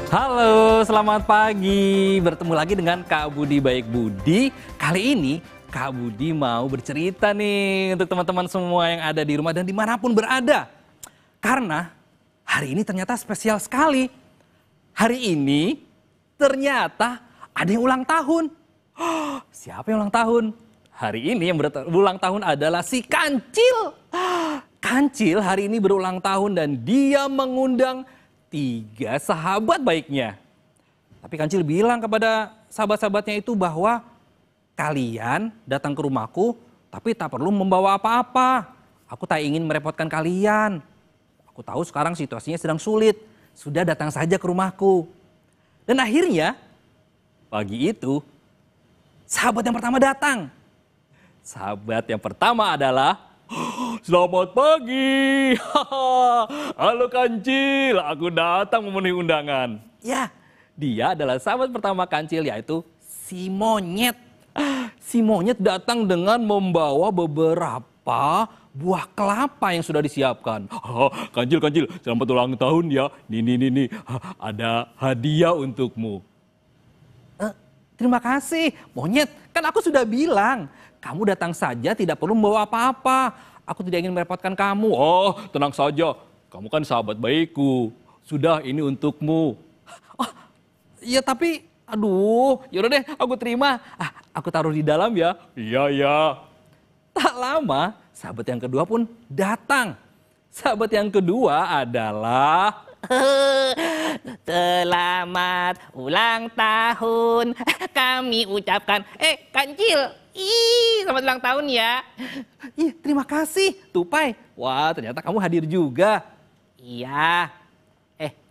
Halo, selamat pagi. Bertemu lagi dengan Kak Budi Baik Budi. Kali ini Kak Budi mau bercerita nih untuk teman-teman semua yang ada di rumah dan dimanapun berada. Karena hari ini ternyata spesial sekali. Hari ini ternyata ada yang ulang tahun. Siapa yang ulang tahun? Hari ini yang berulang tahun adalah si Kancil. Kancil hari ini berulang tahun dan dia mengundang 3 sahabat baiknya. Tapi Kancil bilang kepada sahabat-sahabatnya itu bahwa kalian datang ke rumahku tapi tak perlu membawa apa-apa. Aku tak ingin merepotkan kalian. Aku tahu sekarang situasinya sedang sulit. Sudah datang saja ke rumahku. Dan akhirnya pagi itu sahabat yang pertama datang. Sahabat yang pertama adalah selamat pagi. Halo Kancil, aku datang memenuhi undangan. Ya, dia adalah sahabat pertama Kancil yaitu si Monyet. Si Monyet datang dengan membawa beberapa buah kelapa yang sudah disiapkan. Kancil, selamat ulang tahun ya. Nih, ada hadiah untukmu. Terima kasih, Monyet. Kan aku sudah bilang, kamu datang saja tidak perlu membawa apa-apa. Aku tidak ingin merepotkan kamu. Oh, tenang saja. Kamu kan sahabat baikku. Sudah, ini untukmu. Oh, iya tapi, aduh, yaudah deh, aku terima. Aku taruh di dalam ya. Iya. Tak lama, sahabat yang kedua pun datang. Sahabat yang kedua adalah selamat ulang tahun kami ucapkan. Kancil, selamat ulang tahun ya. Terima kasih Tupai. Wah, ternyata kamu hadir juga. Iya.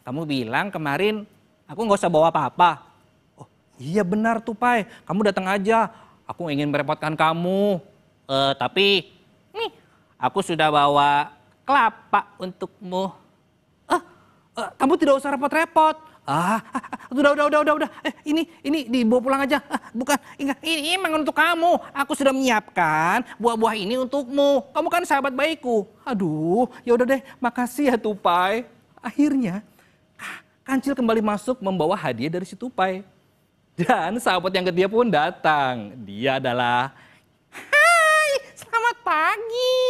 Kamu bilang kemarin aku nggak usah bawa apa-apa. Oh iya benar Tupai, kamu datang aja. Aku ingin merepotkan kamu. Tapi nih, aku sudah bawa kelapa untukmu. Kamu tidak usah repot-repot. Udah. Ini dibawa pulang aja. Bukan, ini emang untuk kamu. Aku sudah menyiapkan buah-buah ini untukmu. Kamu kan sahabat baikku. Aduh, ya udah deh. Makasih ya Tupai. Akhirnya Kancil kembali masuk membawa hadiah dari si Tupai. Dan sahabat yang ketiga pun datang. Dia adalah selamat pagi.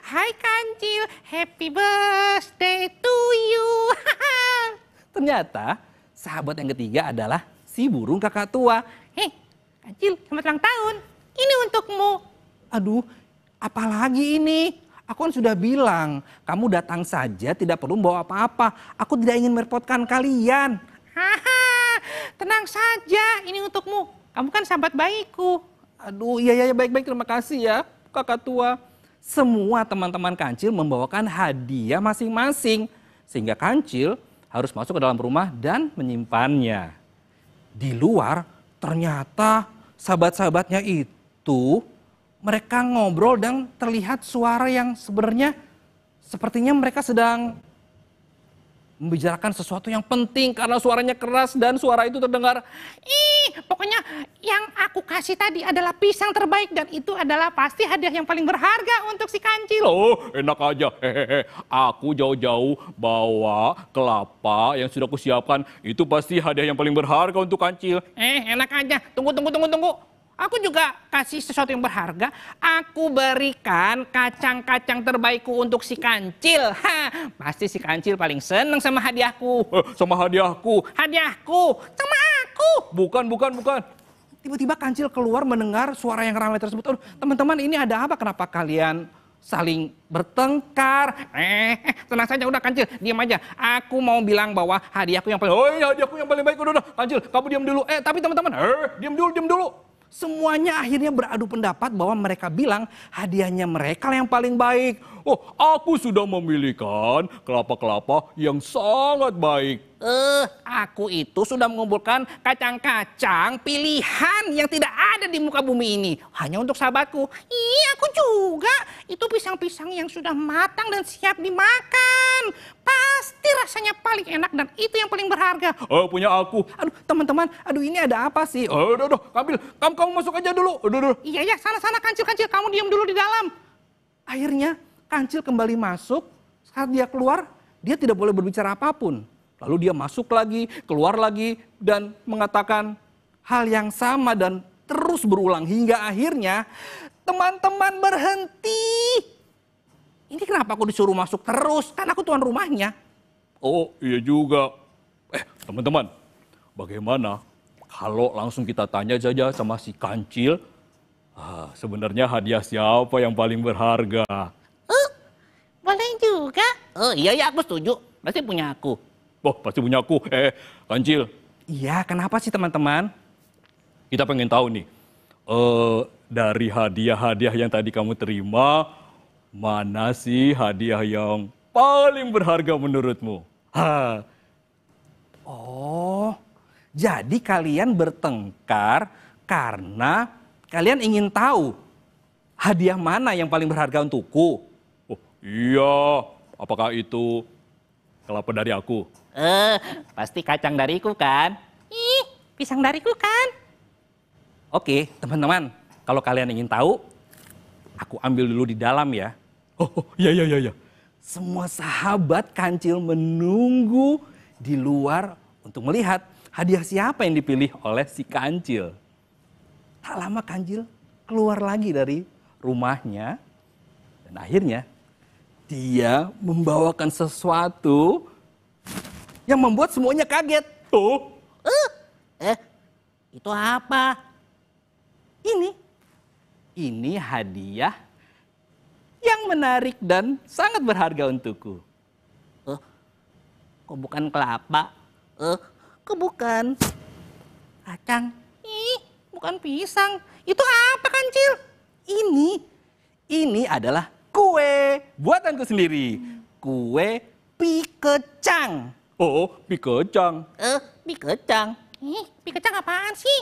Hai Kancil, happy birthday to you. Ternyata sahabat yang ketiga adalah si burung kakak tua. Kancil, selamat ulang tahun. Ini untukmu. Aduh, apalagi ini? Aku kan sudah bilang, kamu datang saja tidak perlu membawa apa-apa. Aku tidak ingin merepotkan kalian. Tenang saja, ini untukmu. Kamu kan sahabat baikku. Aduh, iya baik-baik, terima kasih ya kakak tua. Semua teman-teman Kancil membawakan hadiah masing-masing. Sehingga Kancil harus masuk ke dalam rumah dan menyimpannya. Di luar ternyata sahabat-sahabatnya itu mereka ngobrol dan terlihat suara yang sebenarnya sepertinya mereka sedang membicarakan sesuatu yang penting karena suaranya keras dan suara itu terdengar. Pokoknya yang aku kasih tadi adalah pisang terbaik dan itu adalah pasti hadiah yang paling berharga untuk si Kancil. Oh, enak aja. Aku jauh-jauh bawa kelapa yang sudah aku siapkan. Itu pasti hadiah yang paling berharga untuk Kancil. Enak aja. Tunggu. Aku juga kasih sesuatu yang berharga. Aku berikan kacang-kacang terbaikku untuk si Kancil. Pasti si Kancil paling seneng sama hadiahku. Sama hadiahku? Hadiahku sama aku. Bukan. Tiba-tiba Kancil keluar mendengar suara yang ramai tersebut. Teman-teman, ini ada apa? Kenapa kalian saling bertengkar? Tenang saja, udah Kancil, diam aja. Aku mau bilang bahwa hadiahku yang paling... hadiahku yang paling baik. Udah, Kancil, kamu diam dulu. Tapi teman-teman, diam dulu. Semuanya akhirnya beradu pendapat bahwa mereka bilang hadiahnya mereka yang paling baik. Oh, aku sudah memilihkan kelapa-kelapa yang sangat baik. Aku itu sudah mengumpulkan kacang-kacang pilihan yang tidak ada di muka bumi ini. Hanya untuk sahabatku. Aku juga. Itu pisang-pisang yang sudah matang dan siap dimakan. Pasti rasanya paling enak dan itu yang paling berharga. Punya aku. Aduh, teman-teman. Aduh, ini ada apa sih? Udah. Kamu masuk aja dulu. Udah. Iya, sana Kancil. Kamu diam dulu di dalam. Akhirnya Kancil kembali masuk. Saat dia keluar, dia tidak boleh berbicara apapun. Lalu dia masuk lagi, keluar lagi, dan mengatakan hal yang sama dan terus berulang hingga akhirnya teman-teman berhenti. Ini kenapa aku disuruh masuk terus? Kan aku tuan rumahnya. Oh iya juga. Teman-teman, bagaimana kalau langsung kita tanya saja sama si Kancil, sebenarnya hadiah siapa yang paling berharga? Boleh juga. Oh iya ya, aku setuju. Pasti punya aku. Oh pasti punya aku. Kancil. Iya, kenapa sih teman-teman? Kita pengen tahu nih, dari hadiah-hadiah yang tadi kamu terima, mana sih hadiah yang paling berharga menurutmu? Oh, jadi kalian bertengkar karena kalian ingin tahu hadiah mana yang paling berharga untukku? Oh iya, apakah itu kelapa dari aku? Pasti kacang dariku kan? Ih, pisang dariku kan? Oke, teman-teman, kalau kalian ingin tahu, aku ambil dulu di dalam ya. Oh iya. Semua sahabat Kancil menunggu di luar untuk melihat hadiah siapa yang dipilih oleh si Kancil. Tak lama Kancil keluar lagi dari rumahnya dan akhirnya dia membawakan sesuatu yang membuat semuanya kaget. Oh, Itu apa? Ini hadiah yang menarik dan sangat berharga untukku. Kok bukan kelapa? Kok bukan kacang? Bukan pisang. Itu apa Kancil? Ini adalah kue buatanku sendiri. Kue pi kecang. oh, mie kecang. Mie kecang. Mie kecang apaan sih?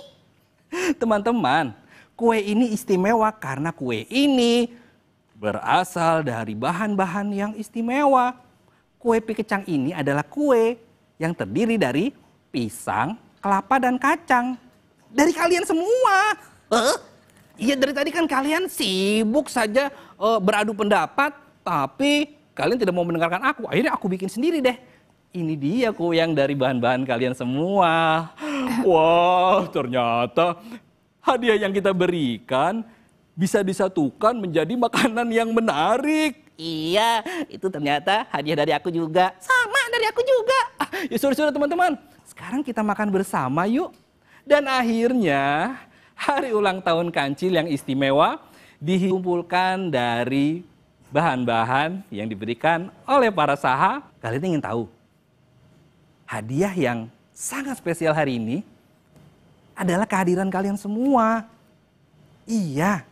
Teman-teman, kue ini istimewa karena kue ini berasal dari bahan-bahan yang istimewa. Kue pi kecang ini adalah kue yang terdiri dari pisang, kelapa, dan kacang. Dari kalian semua. Iya, dari tadi kan kalian sibuk saja beradu pendapat, tapi kalian tidak mau mendengarkan aku. Akhirnya aku bikin sendiri deh. Ini dia kue yang dari bahan-bahan kalian semua. Wah, ternyata hadiah yang kita berikan bisa disatukan menjadi makanan yang menarik. Iya, itu ternyata hadiah dari aku juga. Sama dari aku juga. Ya sudah teman-teman, sekarang kita makan bersama yuk. Dan akhirnya hari ulang tahun Kancil yang istimewa dikumpulkan dari bahan-bahan yang diberikan oleh para saha. Kalian ingin tahu hadiah yang sangat spesial hari ini adalah kehadiran kalian semua. Iya,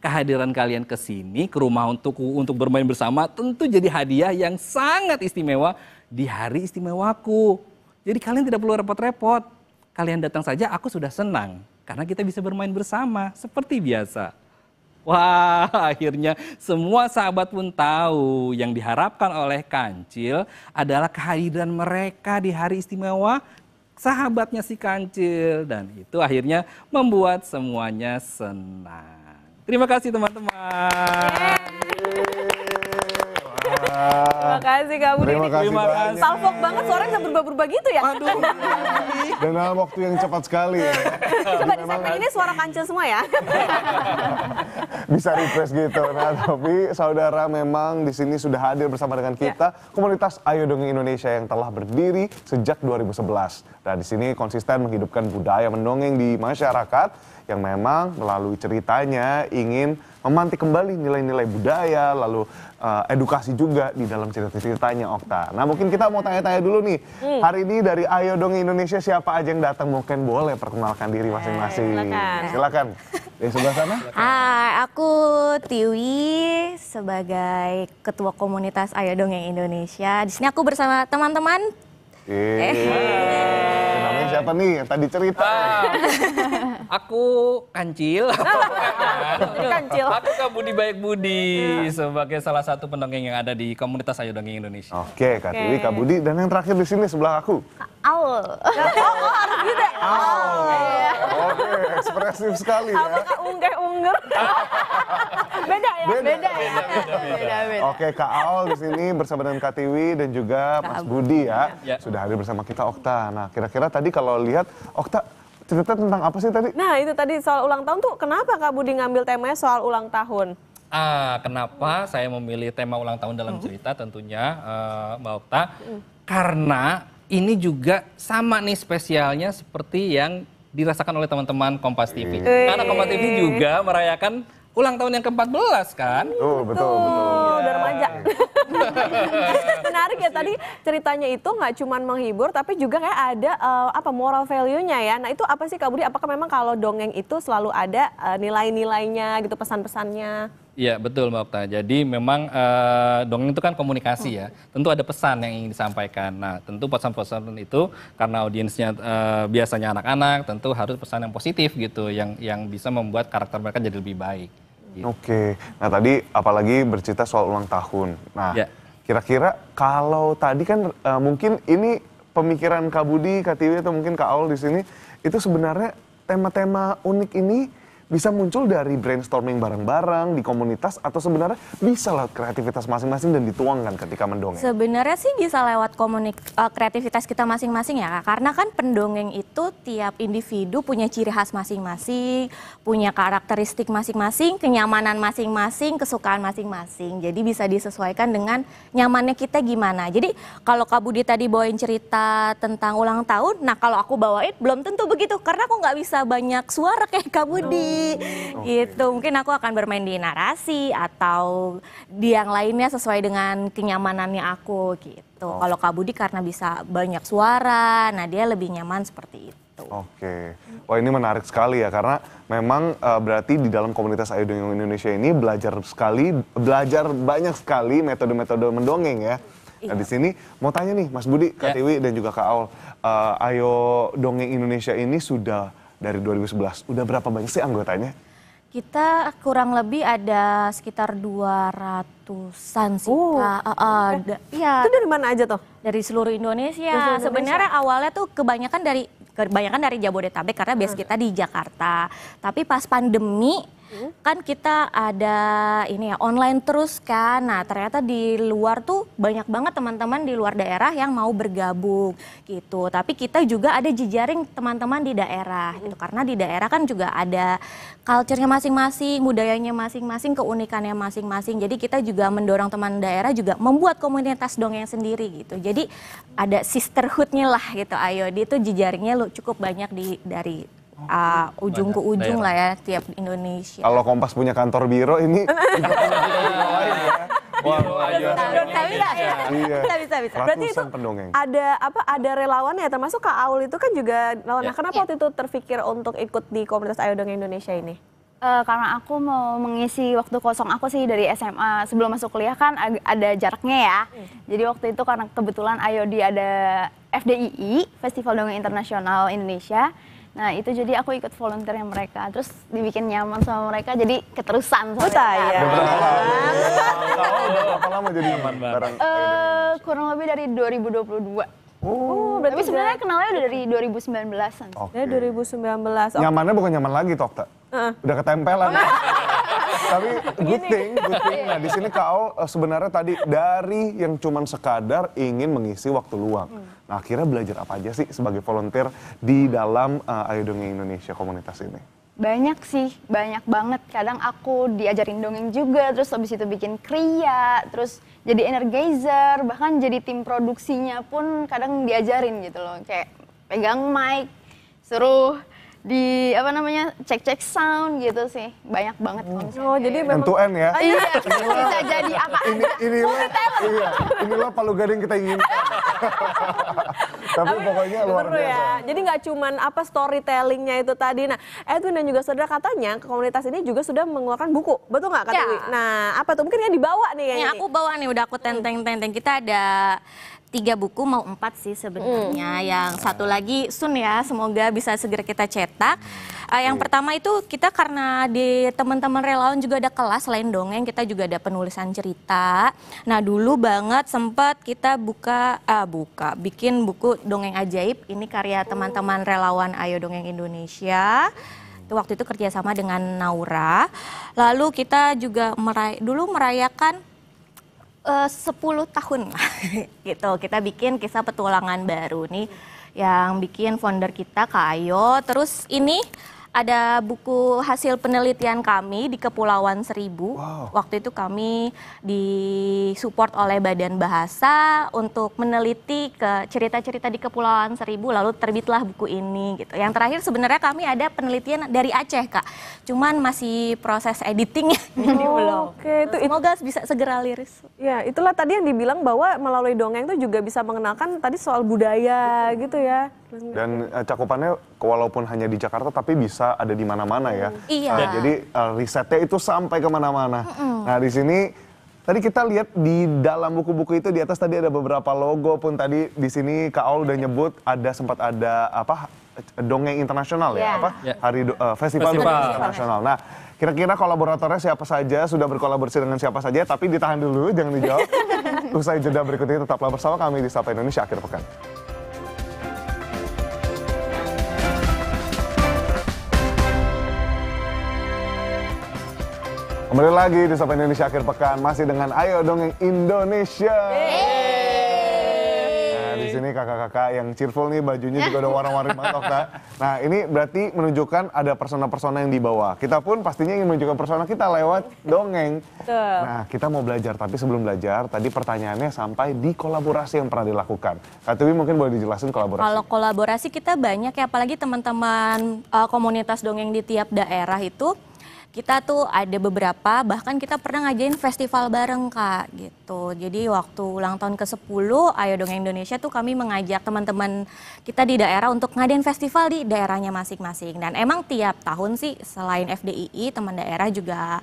kehadiran kalian ke sini, ke rumah untuk bermain bersama tentu jadi hadiah yang sangat istimewa di hari istimewaku. Jadi kalian tidak perlu repot-repot. Kalian datang saja, aku sudah senang. Karena kita bisa bermain bersama, seperti biasa. Wah, akhirnya semua sahabat pun tahu yang diharapkan oleh Kancil adalah kehadiran mereka di hari istimewa sahabatnya si Kancil. Dan itu akhirnya membuat semuanya senang. Terima kasih teman-teman. Terima kasih Kak Budi. Terima kasih. Salfok banget suaranya bisa berubah-berubah gitu ya. Aduh. Dan dalam waktu yang cepat sekali ya. Coba di segmen ini suara Kancil semua ya. Bisa refresh gitu. Nah, tapi saudara memang di sini sudah hadir bersama dengan kita komunitas Ayo Dongeng Indonesia yang telah berdiri sejak 2011. Dan di sini konsisten menghidupkan budaya mendongeng di masyarakat yang memang melalui ceritanya ingin memantik kembali nilai-nilai budaya, lalu edukasi juga di dalam cerita-ceritanya, Okta. Nah, mungkin kita mau tanya-tanya dulu nih. Hari ini dari Ayo Dongeng Indonesia siapa aja yang datang? Mungkin boleh perkenalkan diri masing-masing. Silakan. Di sebelah sana. Hai, aku Tiwi sebagai ketua komunitas Ayo Dongeng Indonesia. Di sini aku bersama teman-teman. Namanya siapa nih yang tadi cerita? Aku Kancil. Kancil. Aku Kak Budi Baik Budi sebagai salah satu pendongeng yang ada di komunitas Ayo Dongeng Indonesia. Oke, Kak Tiwi, Kak Budi, dan yang terakhir di sini sebelah aku. Aul. Oh, harus gitu. Oke, ekspresif sekali ya. Apakah unggah-unggur? Beda ya? Beda. Beda. Oke, Kak Aul di sini bersama dengan Kak Tiwi dan juga Mas Budi ya. Ya. Sudah hadir bersama kita Okta. Nah, kira-kira tadi kalau lihat Okta cerita tentang apa sih tadi? Nah, itu tadi soal ulang tahun tuh kenapa Kak Budi ngambil temanya soal ulang tahun? Kenapa saya memilih tema ulang tahun dalam cerita tentunya Mbak Okta? Karena ini juga sama nih spesialnya seperti yang dirasakan oleh teman-teman Kompas TV. Karena Kompas TV juga merayakan ulang tahun yang ke-14 kan? Betul. Udah remaja. Menarik ya, tadi ceritanya itu nggak cuma menghibur tapi juga kayak ada moral value-nya ya. Nah, itu apa sih Kak Budi? Apakah memang kalau dongeng itu selalu ada nilai-nilainya gitu, pesan-pesannya? Iya betul Mbak Okta. Jadi memang dongeng itu kan komunikasi ya. Tentu ada pesan yang ingin disampaikan. Nah tentu pesan-pesan itu karena audiensnya biasanya anak-anak, tentu harus pesan yang positif gitu, yang bisa membuat karakter mereka jadi lebih baik. Gitu. Oke, nah tadi apalagi bercerita soal ulang tahun. Nah, Ya. kira-kira kalau tadi kan mungkin ini pemikiran Kak Budi, Kak Tiwi atau mungkin Kak Aul di sini itu sebenarnya tema-tema unik ini bisa muncul dari brainstorming bareng-bareng di komunitas atau sebenarnya bisa lewat kreativitas masing-masing dan dituangkan ketika mendongeng? Sebenarnya sih bisa lewat kreativitas kita masing-masing ya, Kak. Karena kan pendongeng itu tiap individu punya ciri khas masing-masing, punya karakteristik masing-masing, kenyamanan masing-masing, kesukaan masing-masing. Jadi bisa disesuaikan dengan nyamannya kita gimana. Jadi kalau Kak Budi tadi bawain cerita tentang ulang tahun, nah kalau aku bawain belum tentu begitu karena aku nggak bisa banyak suara kayak Kak Budi. Gitu, mungkin aku akan bermain di narasi atau di yang lainnya sesuai dengan kenyamanannya aku gitu. Kalau Kak Budi karena bisa banyak suara, nah dia lebih nyaman seperti itu. Oke, wah ini menarik sekali ya karena memang berarti di dalam komunitas Ayo Dongeng Indonesia ini belajar banyak sekali metode-metode mendongeng ya. Nah di sini mau tanya nih Mas Budi, Kak Tiwi dan juga Kak Aul, Ayo Dongeng Indonesia ini sudah dari 2011, udah berapa banyak sih anggotanya? Kita kurang lebih ada sekitar 200-an sih, Kak. Iya. Itu dari mana aja tuh? Dari seluruh Indonesia. Sebenarnya awalnya tuh kebanyakan dari Jabodetabek karena base kita di Jakarta. Tapi pas pandemi kan kita ada ini ya online terus kan. Nah, ternyata di luar tuh banyak banget teman-teman di luar daerah yang mau bergabung gitu. Tapi kita juga ada jejaring teman-teman di daerah gitu. Karena di daerah kan juga ada culture-nya masing-masing, budayanya masing-masing, keunikannya masing-masing. Jadi kita juga mendorong teman daerah juga membuat komunitas dongeng sendiri gitu. Jadi ada sisterhood-nya lah gitu. Ayo, dia tuh jejaringnya cukup banyak dari ujung ke ujung lah ya tiap Indonesia. Kalau Kompas punya kantor biro ini juga punya biro lain ya. Wah, Bisa. Berarti itu ratusan pendongeng. ada relawan ya, termasuk Kak Aul itu kan juga relawan. Nah, kenapa waktu itu terpikir untuk ikut di komunitas Ayo Dongeng Indonesia ini? Karena aku mau mengisi waktu kosong aku sih dari SMA. Sebelum masuk kuliah kan ada jaraknya ya. Jadi waktu itu karena kebetulan Ayodi ada FDII, Festival Dongeng Internasional Indonesia. Nah itu jadi aku ikut volunteernya mereka, terus dibikin nyaman sama mereka, jadi keterusan sama mereka. Udah berapa lama jadi bareng? Kurang lebih dari 2022. Berarti Tapi sebenarnya kenalnya udah dari 2019-an. Ya 2019. Nyamannya bukan nyaman lagi, Tokta. Udah ketempelan. Tapi good thing. Nah di sini Kak Aul sebenarnya tadi dari yang cuman sekadar ingin mengisi waktu luang. Nah akhirnya belajar apa aja sih sebagai volunteer di dalam Ayo Dongeng Indonesia komunitas ini? Banyak sih, banyak banget. Kadang aku diajarin dongeng juga, terus habis itu bikin kriya, terus jadi energizer, bahkan jadi tim produksinya pun kadang diajarin gitu loh. Kayak pegang mic, suruh cek sound gitu sih. Banyak banget kalau misalnya. Oh, jadi memang End to end ya? Iya, bisa jadi apa Inilah Palu Gading kita inginkan. Tapi pokoknya luar seru biasa. ya. Jadi nggak cuman storytellingnya itu tadi. Nah, Edwin dan juga saudara katanya komunitas ini juga sudah mengeluarkan buku, betul nggak Kak Ya. Dewi? Nah, apa tuh mungkin yang dibawa nih kayaknya? Yang aku bawa nih udah aku tenteng-tenteng. Kita ada 3 buku, mau 4 sih sebenarnya. Yang satu lagi soon ya, semoga bisa segera kita cetak. Yang pertama itu kita karena di teman-teman relawan juga ada kelas selain dongeng, kita juga ada penulisan cerita. Nah dulu banget sempat kita bikin buku Dongeng Ajaib. Ini karya teman-teman relawan Ayo Dongeng Indonesia. Waktu itu kerjasama dengan Naura. Lalu kita juga dulu merayakan 10 tahun gitu. Kita bikin kisah petualangan baru nih yang bikin founder kita Kak Ayo. Terus ini ada buku hasil penelitian kami di Kepulauan Seribu. Waktu itu kami disupport oleh Badan Bahasa untuk meneliti ke cerita-cerita di Kepulauan Seribu, lalu terbitlah buku ini gitu. Yang terakhir sebenarnya kami ada penelitian dari Aceh Kak, cuman masih proses editing jadi belum. Oke, Semoga bisa segera liris. Ya, itulah tadi yang dibilang bahwa melalui dongeng itu juga bisa mengenalkan tadi soal budaya gitu ya. Dan cakupannya walaupun hanya di Jakarta tapi bisa ada di mana-mana ya. Iya. Jadi risetnya itu sampai kemana-mana. Nah di sini tadi kita lihat di dalam buku-buku itu di atas tadi ada beberapa logo pun tadi di sini Kak Aul udah nyebut sempat ada dongeng internasional ya, festival dongeng internasional. Nah kira-kira kolaboratornya siapa saja, sudah berkolaborasi dengan siapa saja, tapi ditahan dulu jangan dijawab. Usai jeda berikut ini tetaplah bersama kami di Sapa Indonesia Akhir Pekan. Kembali lagi di Sapa Indonesia Akhir Pekan, masih dengan Ayo Dongeng Indonesia. Nah, di sini kakak-kakak yang cheerful nih, bajunya juga udah warna-warni banget, Kak. Nah, ini berarti menunjukkan ada persona-persona yang dibawa. Kita pun pastinya ingin menunjukkan persona kita lewat dongeng. Nah, kita mau belajar, tapi sebelum belajar, tadi pertanyaannya sampai di kolaborasi yang pernah dilakukan. Kak Tiwi mungkin boleh dijelasin kolaborasi. Kalau kolaborasi kita banyak ya, apalagi teman-teman komunitas dongeng di tiap daerah itu. Kita tuh ada beberapa, bahkan kita pernah ngajain festival bareng Kak gitu. Jadi waktu ulang tahun ke-10 Ayo Dongeng Indonesia tuh kami mengajak teman-teman kita di daerah untuk ngadain festival di daerahnya masing-masing. Dan emang tiap tahun sih selain FDII teman daerah juga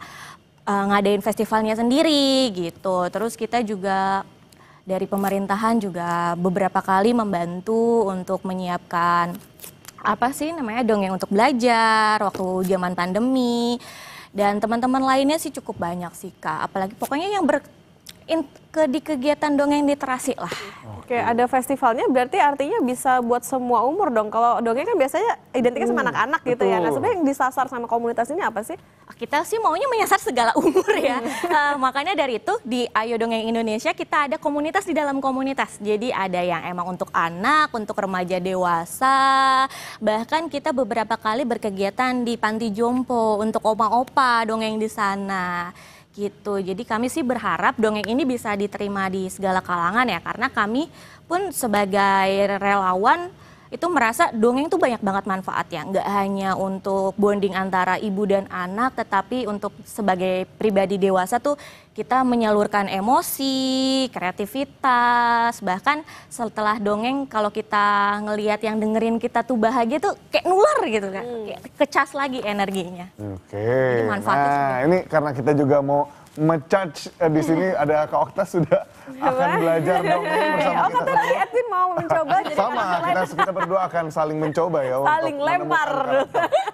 ngadain festivalnya sendiri gitu. Terus kita juga dari pemerintahan juga beberapa kali membantu untuk menyiapkan dongeng untuk belajar waktu zaman pandemi, dan teman-teman lainnya sih cukup banyak sih Kak, apalagi pokoknya yang di kegiatan dongeng literasi lah. Oke, ada festivalnya berarti artinya bisa buat semua umur dong. Kalau dongeng kan biasanya identiknya sama anak-anak gitu ya. Nah sebenarnya yang disasar sama komunitas ini apa sih? Kita sih maunya menyasar segala umur ya. Makanya dari itu di Ayo Dongeng Indonesia kita ada komunitas di dalam komunitas. Jadi ada yang emang untuk anak, untuk remaja dewasa. Bahkan kita beberapa kali berkegiatan di panti jompo untuk oma-opa dongeng di sana. Gitu. Jadi kami sih berharap dongeng ini bisa diterima di segala kalangan ya, karena kami pun sebagai relawan itu merasa dongeng itu banyak banget manfaatnya, nggak hanya untuk bonding antara ibu dan anak, tetapi untuk sebagai pribadi dewasa tuh kita menyalurkan emosi, kreativitas, bahkan setelah dongeng kalau kita ngelihat yang dengerin kita tuh bahagia tuh kayak nular gitu kan, kayak kecas lagi energinya. Oke, nah ini karena kita juga mau me-charge di sini ada Kak Okta sudah akan belajar dongeng bersama kita. Kata tadi Edwin mau mencoba jadi sama, kita berdua akan saling mencoba ya. Saling lempar.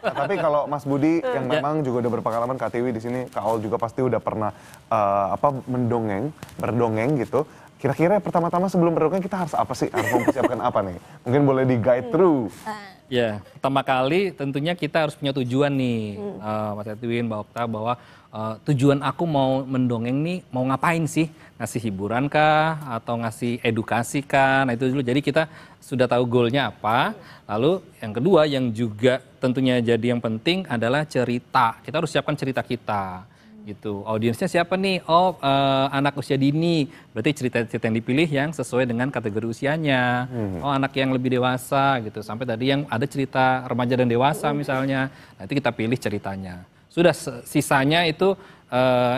Nah, tapi kalau Mas Budi yang memang juga udah berpengalaman, Kak Tiwi di sini, Kak Aul juga pasti udah pernah berdongeng gitu. Kira-kira pertama-tama sebelum berdongeng kita harus apa sih? Harus mempersiapkan apa nih? Mungkin boleh di-guide through. Ya, pertama kali tentunya kita harus punya tujuan nih, Mas Edwin, Mbak Okta, bahwa tujuan aku mau mendongeng nih mau ngapain sih? Ngasih hiburan kah? Atau ngasih edukasi kah? Nah itu dulu, jadi kita sudah tahu goalnya apa. Lalu yang kedua yang juga tentunya jadi yang penting adalah cerita. Kita harus siapkan cerita kita. Gitu. Audiensnya siapa nih? Oh, anak usia dini. Berarti cerita-cerita yang dipilih yang sesuai dengan kategori usianya. Oh, anak yang lebih dewasa gitu. Sampai tadi yang ada cerita remaja dan dewasa misalnya. Nanti kita pilih ceritanya. Sudah sisanya itu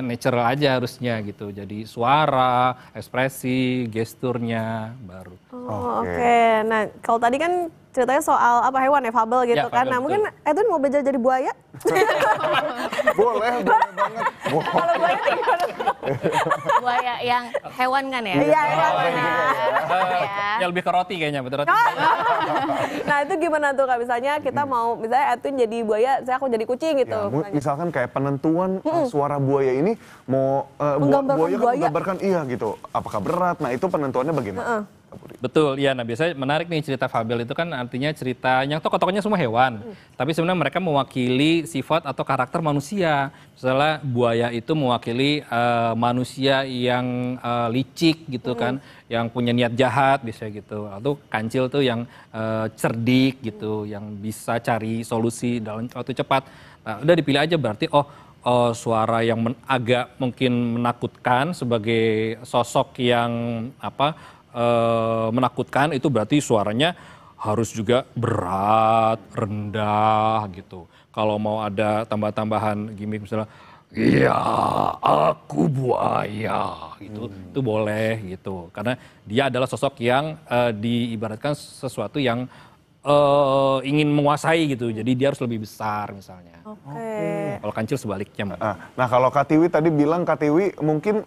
natural aja harusnya gitu. Jadi suara, ekspresi, gesturnya baru. Oke. Nah, kalau tadi kan ceritanya soal apa hewan ya, fabel gitu Ya, kan. fabel, Nah mungkin betul. Edwin mau belajar jadi buaya? Boleh banget. Kalau buaya tuh gimana? Buaya yang hewan kan ya? Iya, iya. Ya lebih ke roti kayaknya, betul roti. Nah itu gimana tuh Kak, misalnya kita mau, misalnya Edwin jadi buaya, saya aku jadi kucing gitu. Ya, misalnya. misalkan kayak penentuan suara buaya ini mau Menggambarkan buaya kan buaya. menggambarkan iya gitu. Apakah berat? Nah itu penentuannya bagaimana? Betul, ya. Nah biasanya menarik nih cerita fabel itu kan artinya cerita yang tokoh-tokohnya semua hewan. Tapi sebenarnya mereka mewakili sifat atau karakter manusia. Misalnya buaya itu mewakili manusia yang licik gitu kan, yang punya niat jahat biasanya gitu. Atau kancil tuh yang cerdik gitu, yang bisa cari solusi dalam waktu cepat. Nah, udah dipilih aja berarti suara yang agak mungkin menakutkan sebagai sosok yang menakutkan itu berarti suaranya harus juga berat, rendah gitu. Kalau mau ada tambah-tambahan gimmick misalnya, iya aku buaya gitu, itu boleh gitu. Karena dia adalah sosok yang diibaratkan sesuatu yang ingin menguasai gitu. Jadi dia harus lebih besar misalnya. Oke. Kalau kancil sebaliknya, Mbak. Nah kalau Kak Tiwi tadi bilang Kak Tiwi mungkin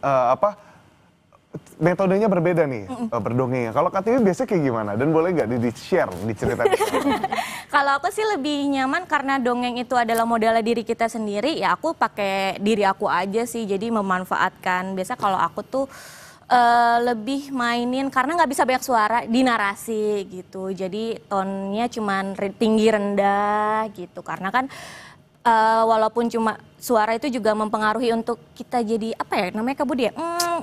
metodenya berbeda nih berdongengnya. Kalau Kak Tiwi biasanya kayak gimana? Dan boleh nggak di-share, diceritain? Kalau aku sih lebih nyaman karena dongeng itu adalah modalnya diri kita sendiri, ya aku pakai diri aku aja sih, jadi memanfaatkan. Biasa kalau aku tuh lebih mainin karena nggak bisa banyak suara di narasi gitu, jadi tonnya cuman tinggi rendah gitu. Karena kan walaupun cuma suara itu juga mempengaruhi untuk kita jadi apa ya namanya Kak Budi ya,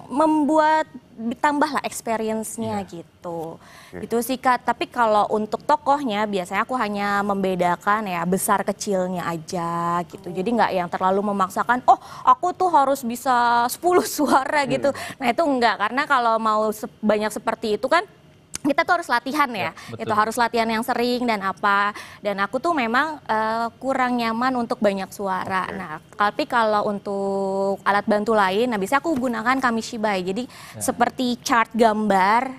membuat ditambah lah experience-nya gitu. Itu sih Kak. Tapi kalau untuk tokohnya biasanya aku hanya membedakan ya besar kecilnya aja gitu. Jadi nggak yang terlalu memaksakan, oh aku tuh harus bisa 10 suara gitu. Nah itu enggak, karena kalau mau banyak seperti itu kan kita tuh harus latihan ya, betul. itu harus latihan yang sering dan apa. Dan aku tuh memang kurang nyaman untuk banyak suara. Nah, tapi kalau untuk alat bantu lain, nah bisa aku gunakan Kamishibai. Jadi seperti chart gambar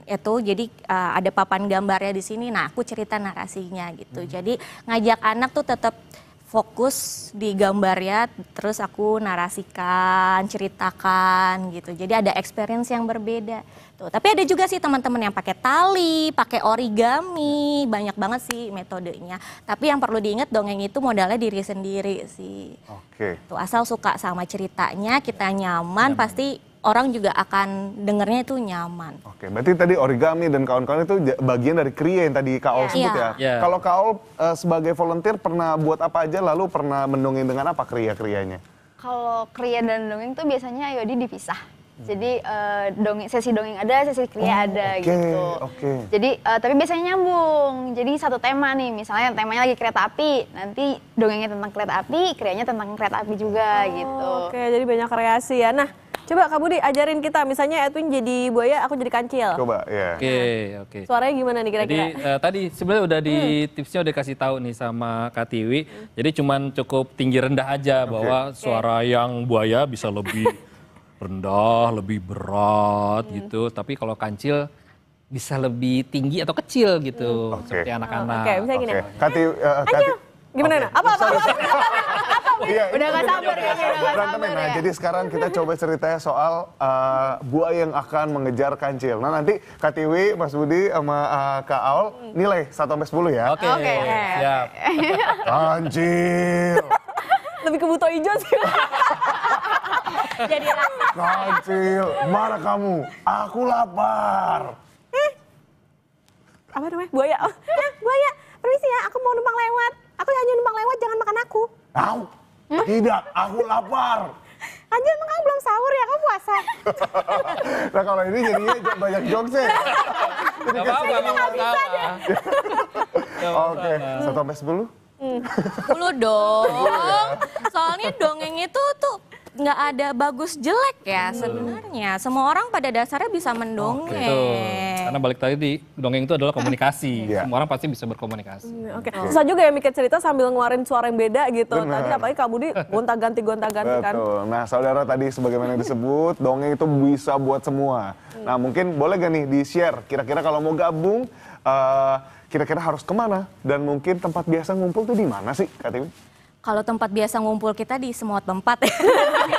itu, jadi ada papan gambarnya di sini. Nah, aku cerita narasinya gitu. Jadi ngajak anak tuh tetap fokus di gambarnya, terus aku narasikan, ceritakan gitu. Jadi ada experience yang berbeda. Tuh, tapi ada juga sih teman-teman yang pakai tali, pakai origami, banyak banget sih metodenya. Tapi yang perlu diingat dongeng itu modalnya diri sendiri sih. Oke. Tuh, asal suka sama ceritanya, kita nyaman, pasti orang juga akan dengernya itu nyaman. Oke, berarti tadi origami dan kawan-kawan itu bagian dari kriya yang tadi Kak Aul sebut ya. Iya. Kalau Kak Aul sebagai volunteer pernah buat apa aja, lalu pernah mendongeng dengan apa kriya-kriyanya? Kalau kriya dan dongeng tuh biasanya Ayodi dipisah. Jadi sesi dongeng ada, sesi kriya ada oke, gitu. oke. Jadi tapi biasanya nyambung. Jadi satu tema nih, misalnya temanya lagi kereta api, nanti dongengnya tentang kereta api, kriyanya tentang kereta api juga gitu. Oke, jadi banyak kreasi ya. Nah, coba Kak Budi ajarin kita, misalnya Edwin jadi buaya, aku jadi kancil. Coba ya. Oke. Suaranya gimana nih kira-kira? Jadi tadi sebenarnya udah tipsnya udah kasih tahu nih sama Kak Tiwi. Jadi cuman cukup tinggi rendah aja bahwa suara yang buaya bisa lebih rendah, lebih berat gitu. Tapi kalau kancil bisa lebih tinggi atau kecil gitu, seperti anak-anak. Oke, misalnya gini. Kati, Gimana? oke. Nah? Apa? Iya, Udah itu nggak sabar bener. kayaknya, udah nggak Berantemin. sabar Nah, ya. jadi sekarang kita coba ceritanya soal buaya yang akan mengejar kancil. Nah, nanti Kak Tiwi, Mas Budi, sama Kak Aul nilai 1-10 ya. Oke, siap. Kancil, Lebih ke buto hijau sih. Jadi kancil, mana kamu? Aku lapar. Apa namanya? Buaya. Oh, buaya. Permisi ya, aku mau numpang lewat. Aku hanya numpang lewat, jangan makan aku. Tahu? Tidak, aku lapar. Anjir, emang kamu belum sahur ya? Kamu puasa? Nah, kalau ini jadinya banyak jokesnya. Gak apa-apa, gak masalah. Oke, 1-10. 10 dong. Soalnya dongeng itu tuh nggak ada bagus jelek ya sebenarnya. Semua orang pada dasarnya bisa mendongeng. Betul. Karena balik tadi dongeng itu adalah komunikasi. Iya. Semua orang pasti bisa berkomunikasi. Oke. Susah juga ya mikir cerita sambil ngeluarin suara yang beda gitu. Bener. Tadi apalagi Kak Budi gonta-ganti kan. Betul. Nah, saudara tadi sebagaimana disebut, dongeng itu bisa buat semua. Nah, mungkin boleh gak nih di-share? Kira-kira kalau mau gabung, kira-kira harus kemana? Dan mungkin tempat biasa ngumpul tuh di mana sih, Kak Tiwi? Kalau tempat biasa ngumpul kita di semua tempat ya.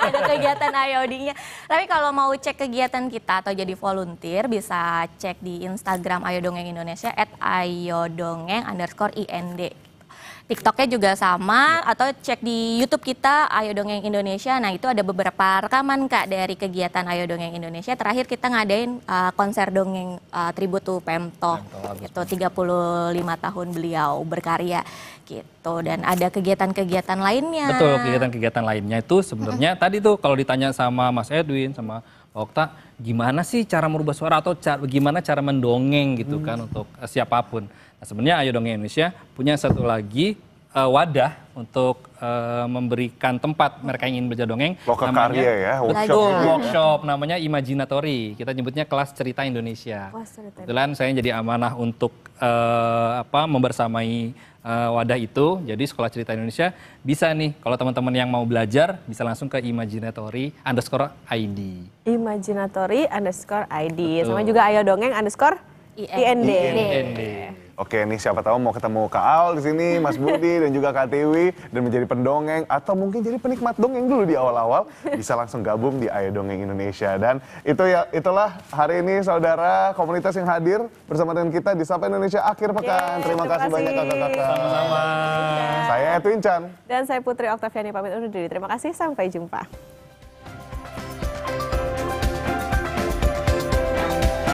Ada kegiatan IOD-nya. Tapi kalau mau cek kegiatan kita atau jadi volunteer bisa cek di Instagram Ayo Dongeng Indonesia @ayodongeng_ind. TikToknya juga sama atau cek di YouTube kita Ayo Dongeng Indonesia. Nah itu ada beberapa rekaman Kak dari kegiatan Ayo Dongeng Indonesia. Terakhir kita ngadain konser dongeng tribute to Pemtok gitu 35 tahun beliau berkarya gitu dan ada kegiatan-kegiatan lainnya. Betul, kegiatan-kegiatan lainnya itu sebenarnya tadi tuh kalau ditanya sama Mas Edwin sama Pak Okta, gimana sih cara merubah suara atau gimana cara mendongeng gitu kan untuk siapapun. Nah, sebenarnya Ayo Dongeng Indonesia punya satu lagi wadah untuk memberikan tempat mereka yang ingin belajar dongeng. Lokal karya ya, workshop namanya Imaginatori. Kita nyebutnya kelas cerita Indonesia. Kebetulan saya jadi amanah untuk membersamai wadah itu. Jadi Sekolah Cerita Indonesia bisa nih kalau teman-teman yang mau belajar bisa langsung ke Imaginatori_id. Imaginatori_id. Sama juga Ayo Dongeng _IND. Oke, nih siapa tahu mau ketemu Kak Al di sini, Mas Budi dan juga Kak Tiwi dan menjadi pendongeng atau mungkin jadi penikmat dongeng dulu di awal-awal bisa langsung gabung di Ayo Dongeng Indonesia. Dan itulah hari ini saudara komunitas yang hadir bersama dengan kita di Sapa Indonesia akhir pekan. Terima kasih banyak kakak-kakak. Sama-sama. Saya Edwin Chan dan saya Putri Oktaviani pamit undur diri. Terima kasih, sampai jumpa.